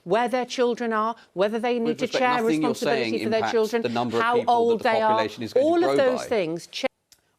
where their children are, whether they need to share responsibility for their children, how old they are, all of those things.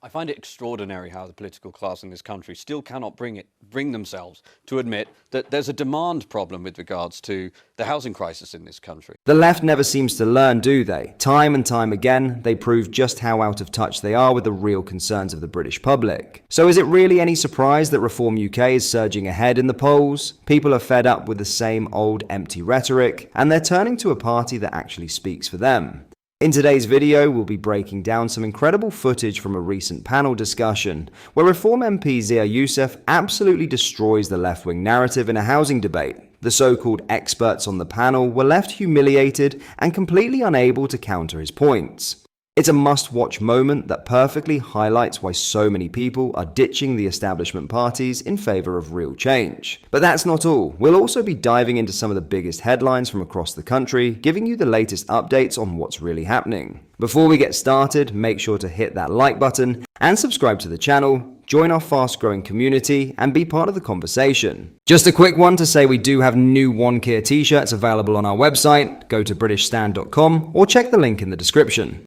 I find it extraordinary how the political class in this country still cannot bring themselves to admit that there's a demand problem with regards to the housing crisis in this country. The left never seems to learn, do they? Time and time again, they prove just how out of touch they are with the real concerns of the British public. So is it really any surprise that Reform UK is surging ahead in the polls? People are fed up with the same old empty rhetoric, and they're turning to a party that actually speaks for them. In today's video, we'll be breaking down some incredible footage from a recent panel discussion, where Reform MP Zia Youssef absolutely destroys the left-wing narrative in a housing debate. The so-called experts on the panel were left humiliated and completely unable to counter his points. It's a must-watch moment that perfectly highlights why so many people are ditching the establishment parties in favour of real change. But that's not all. We'll also be diving into some of the biggest headlines from across the country, giving you the latest updates on what's really happening. Before we get started, make sure to hit that like button and subscribe to the channel, join our fast-growing community, and be part of the conversation. Just a quick one to say we do have new One Keir t-shirts available on our website. Go to britishstand.com or check the link in the description.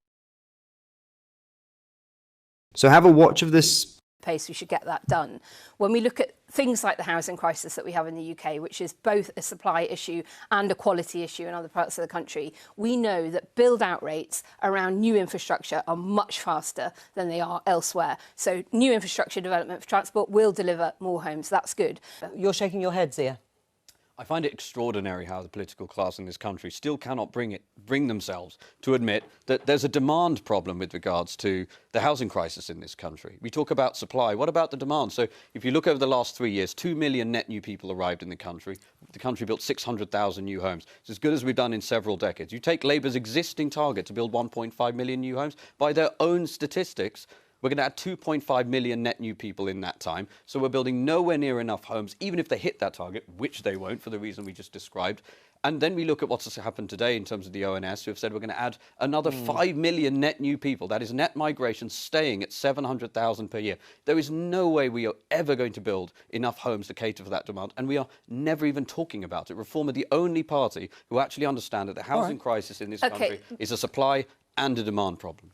So have a watch of this. Pace, we should get that done. When we look at things like the housing crisis that we have in the UK, which is both a supply issue and a quality issue in other parts of the country, we know that build-out rates around new infrastructure are much faster than they are elsewhere. So new infrastructure development for transport will deliver more homes. That's good. You're shaking your head, Zia. I find it extraordinary how the political class in this country still cannot bring themselves to admit that there's a demand problem with regards to the housing crisis in this country. We talk about supply. What about the demand? So if you look over the last 3 years, 2 million net new people arrived in the country. The country built 600,000 new homes. It's as good as we've done in several decades. You take Labour's existing target to build 1.5 million new homes. By their own statistics, we're going to add 2.5 million net new people in that time. So we're building nowhere near enough homes, even if they hit that target, which they won't for the reason we just described. And then we look at what's happened today in terms of the ONS, who have said we're going to add another 5 million net new people. That is net migration staying at 700,000 per year. There is no way we are ever going to build enough homes to cater for that demand. And we are never even talking about it. Reform are the only party who actually understand that the housing crisis in this country is a supply and a demand problem.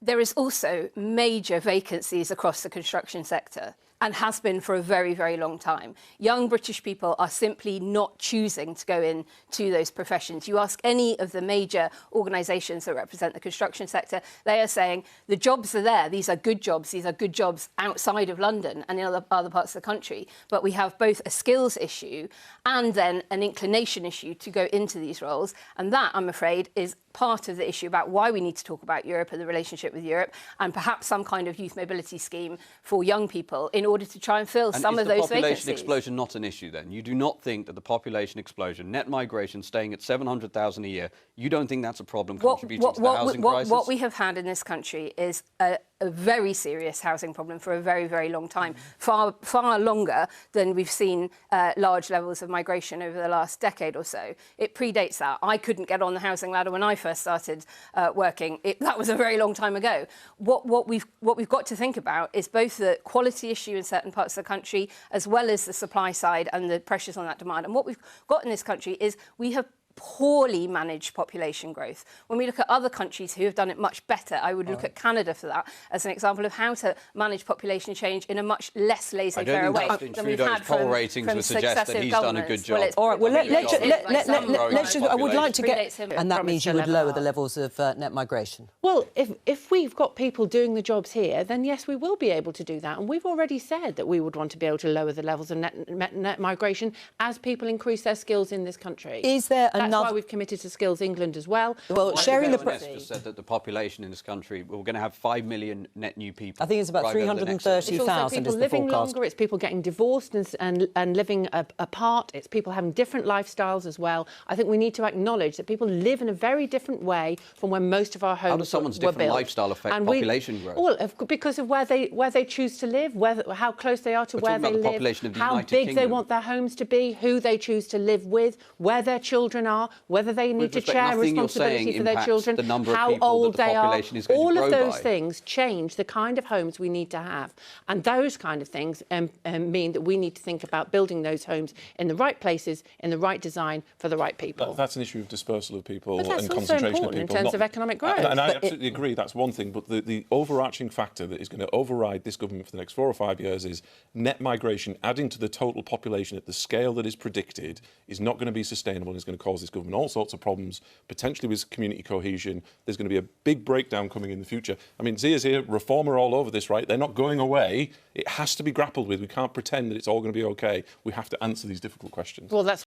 There is also major vacancies across the construction sector, and has been for a very, very long time. Young British people are simply not choosing to go into those professions. You ask any of the major organisations that represent the construction sector, they are saying the jobs are there. These are good jobs. These are good jobs outside of London and in other parts of the country. But we have both a skills issue and then an inclination issue to go into these roles. And that, I'm afraid, is part of the issue about why we need to talk about Europe and the relationship with Europe, and perhaps some kind of youth mobility scheme for young people in order to try and fill some of those vacancies. Is the population explosion not an issue then? You do not think that the population explosion, net migration staying at 700,000 a year, you don't think that's a problem contributing to the housing crisis? What we have had in this country is a very serious housing problem for a very, very long time, far longer than we've seen large levels of migration over the last decade or so. It predates that. I couldn't get on the housing ladder when I first started working. That was a very long time ago. What we've got to think about is both the quality issue in certain parts of the country, as well as the supply side and the pressures on that demand. And what we've got in this country is we have poorly managed population growth. When we look at other countries who have done it much better, I would look at Canada for that as an example of how to manage population change in a much less laissez-faire way than we've had poll ratings would suggest that he's done a good job. All right, well, let's I would like to get... And that means you would lower the levels of net migration. Well, if we've got people doing the jobs here, then yes, we will be able to do that. And we've already said that we would want to be able to lower the levels of net migration as people increase their skills in this country. Is there That's why we've committed to Skills England as well. Well, sharing the press just said that the population in this country, we're going to have 5 million net new people. I think it's about 330,000 is the forecast. It's people living longer, it's people getting divorced and living apart, it's people having different lifestyles as well. I think we need to acknowledge that people live in a very different way from when most of our homes were built. How does someone's different lifestyle affect population growth? Well, because of where they choose to live, how close they are to where they live, how big they want their homes to be, who they choose to live with, where their children are, whether they need to share responsibility for their children, how old they are. All of those things change the kind of homes we need to have. And those kind of things mean that we need to think about building those homes in the right places, in the right design, for the right people. That's an issue of dispersal of people and concentration of people. But that's also important in terms of economic growth. And I absolutely agree, that's one thing, but the overarching factor that is going to override this government for the next 4 or 5 years is net migration adding to the total population at the scale that is predicted is not going to be sustainable and is going to cause this government all sorts of problems, potentially with community cohesion. There's going to be a big breakdown coming in the future. I mean, Zia's here, Reform are all over this, right? They're not going away. It has to be grappled with. We can't pretend that it's all going to be okay. We have to answer these difficult questions. Well, that's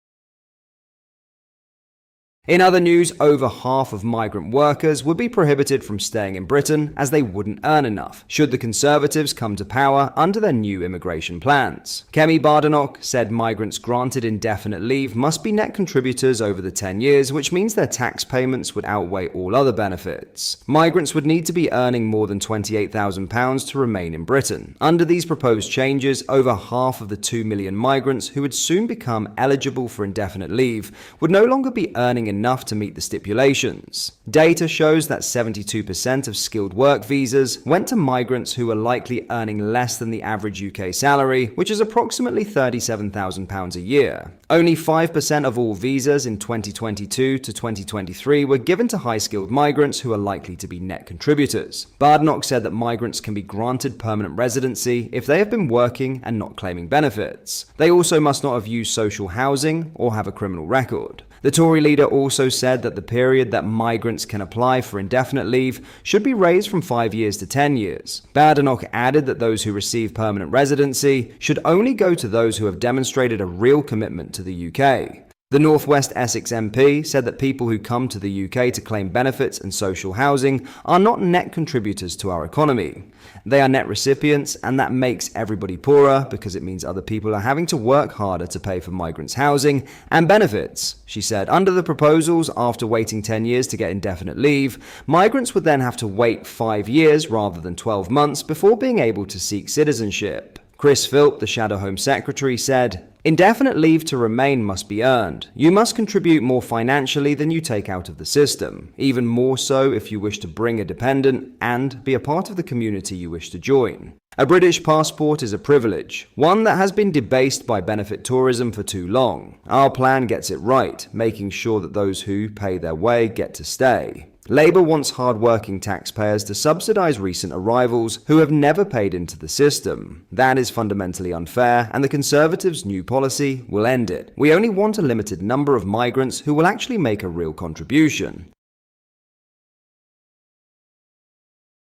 In other news, over half of migrant workers would be prohibited from staying in Britain as they wouldn't earn enough, should the Conservatives come to power under their new immigration plans. Kemi Badenoch said migrants granted indefinite leave must be net contributors over the 10 years, which means their tax payments would outweigh all other benefits. Migrants would need to be earning more than £28,000 to remain in Britain. Under these proposed changes, over half of the 2 million migrants who would soon become eligible for indefinite leave would no longer be earning enough to meet the stipulations. Data shows that 72% of skilled work visas went to migrants who were likely earning less than the average UK salary, which is approximately £37,000 a year. Only 5% of all visas in 2022 to 2023 were given to high-skilled migrants who are likely to be net contributors. Badenoch said that migrants can be granted permanent residency if they have been working and not claiming benefits. They also must not have used social housing or have a criminal record. The Tory leader also said that the period that migrants can apply for indefinite leave should be raised from 5 years to 10 years. Badenoch added that those who receive permanent residency should only go to those who have demonstrated a real commitment to the UK. The North West Essex MP said that people who come to the UK to claim benefits and social housing are not net contributors to our economy. They are net recipients, and that makes everybody poorer because it means other people are having to work harder to pay for migrants' housing and benefits. She said under the proposals, after waiting 10 years to get indefinite leave, migrants would then have to wait 5 years rather than 12 months before being able to seek citizenship. Chris Philp, the Shadow Home Secretary, said, "Indefinite leave to remain must be earned. You must contribute more financially than you take out of the system, even more so if you wish to bring a dependent and be a part of the community you wish to join. A British passport is a privilege, one that has been debased by benefit tourism for too long. Our plan gets it right, making sure that those who pay their way get to stay." Labour wants hard-working taxpayers to subsidise recent arrivals who have never paid into the system. That is fundamentally unfair, and the Conservatives' new policy will end it. We only want a limited number of migrants who will actually make a real contribution.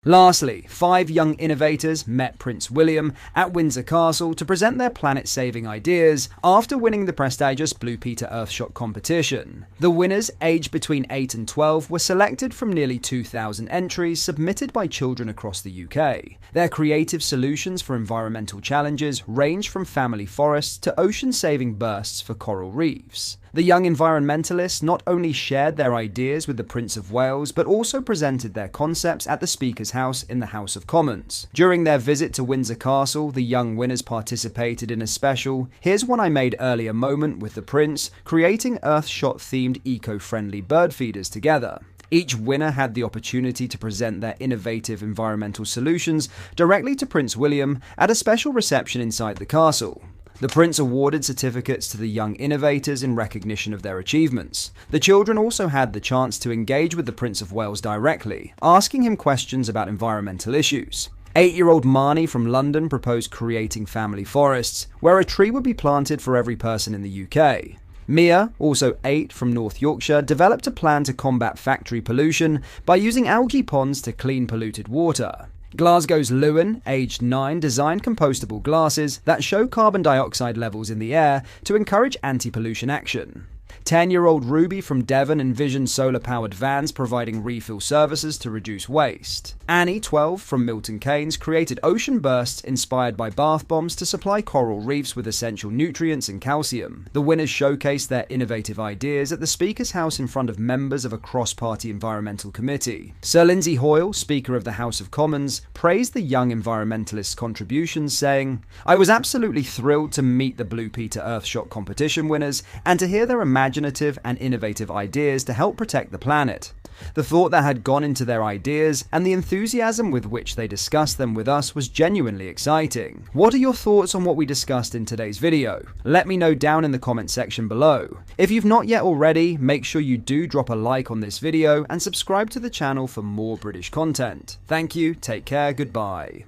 Lastly, 5 young innovators met Prince William at Windsor Castle to present their planet-saving ideas after winning the prestigious Blue Peter Earthshot competition. The winners, aged between 8 and 12, were selected from nearly 2,000 entries submitted by children across the UK. Their creative solutions for environmental challenges range from family forests to ocean-saving bursts for coral reefs. The young environmentalists not only shared their ideas with the Prince of Wales, but also presented their concepts at the Speaker's House in the House of Commons. During their visit to Windsor Castle, the young winners participated in a special "Here's One I Made Earlier" moment with the Prince, creating Earthshot-themed eco-friendly bird feeders together. Each winner had the opportunity to present their innovative environmental solutions directly to Prince William at a special reception inside the castle. The Prince awarded certificates to the young innovators in recognition of their achievements. The children also had the chance to engage with the Prince of Wales directly, asking him questions about environmental issues. 8-year-old Marnie from London proposed creating family forests, where a tree would be planted for every person in the UK. Mia, also 8 from North Yorkshire, developed a plan to combat factory pollution by using algae ponds to clean polluted water. Glasgow's Lewin, aged 9, designed compostable glasses that show carbon dioxide levels in the air to encourage anti-pollution action. 10-year-old Ruby from Devon envisioned solar-powered vans providing refill services to reduce waste. Annie, 12, from Milton Keynes, created ocean bursts inspired by bath bombs to supply coral reefs with essential nutrients and calcium. The winners showcased their innovative ideas at the Speaker's House in front of members of a cross-party environmental committee. Sir Lindsay Hoyle, Speaker of the House of Commons, praised the young environmentalists' contributions, saying, "I was absolutely thrilled to meet the Blue Peter Earthshot competition winners and to hear their imaginative and innovative ideas to help protect the planet. The thought that had gone into their ideas and the enthusiasm with which they discussed them with us was genuinely exciting. What are your thoughts on what we discussed in today's video? Let me know down in the comment section below. If you've not yet already, make sure you do drop a like on this video and subscribe to the channel for more British content. Thank you, take care, goodbye.